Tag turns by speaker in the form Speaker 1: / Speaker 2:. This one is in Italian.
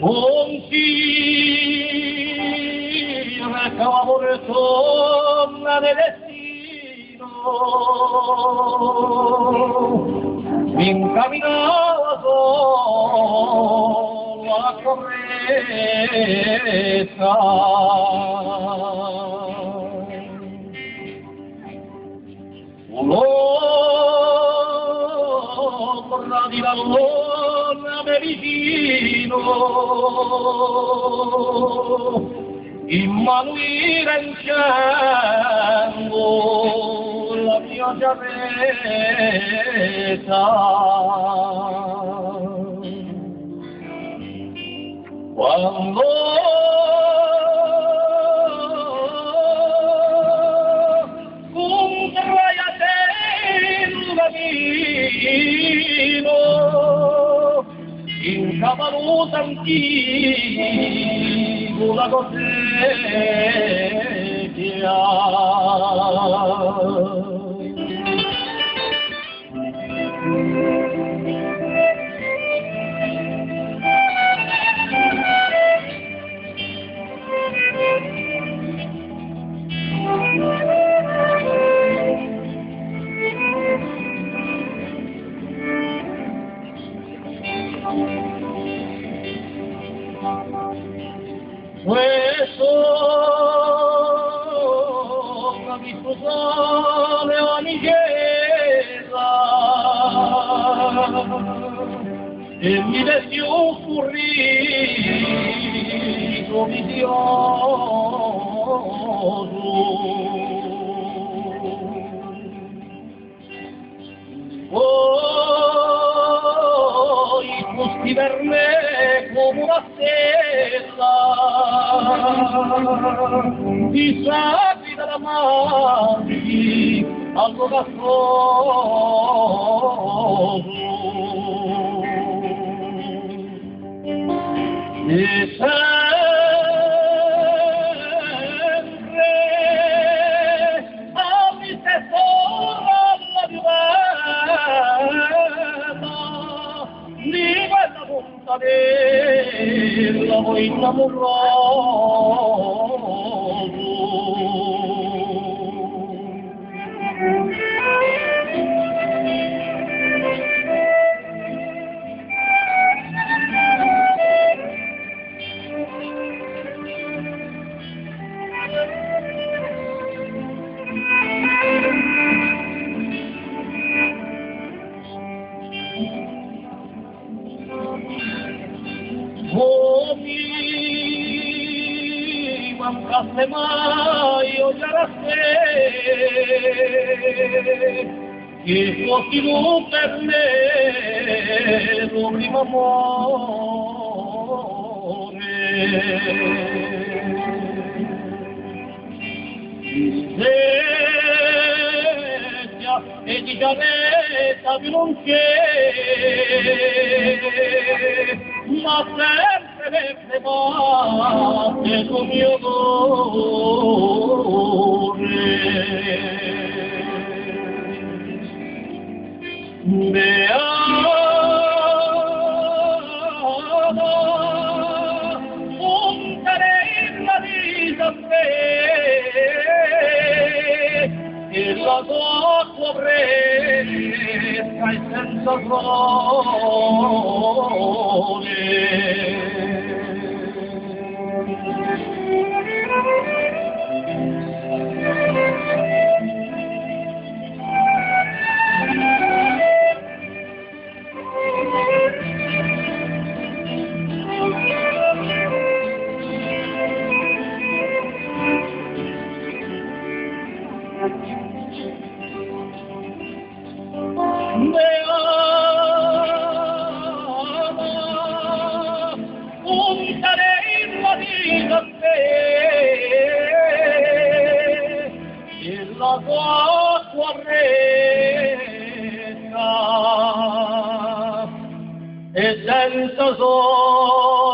Speaker 1: un fiore che l'amore torna nel destino, incamminato la corretta. Un'ombra di vallone me vicino, immanuire in cielo la mia giarretta. Quando in Cavalusa antico la coseggia questo capito sole ogni chiesa e mi desti un sorriso vizioso. Poi fusti per me come una stella di sapi dalla mani al ragazzoso e sempre a mi tesoro alla vivetta di quella fontanella voi innamoroso. Oh, mi mancasse mai odiare a te, che fossi tu per me lo primo amore. Sveglia e di giaretta più non c'è, ma sempre le batte sul mio cuore. Beata, fontanella di sapere, e la tua fresca e senza sole. La tua retta e senza sole.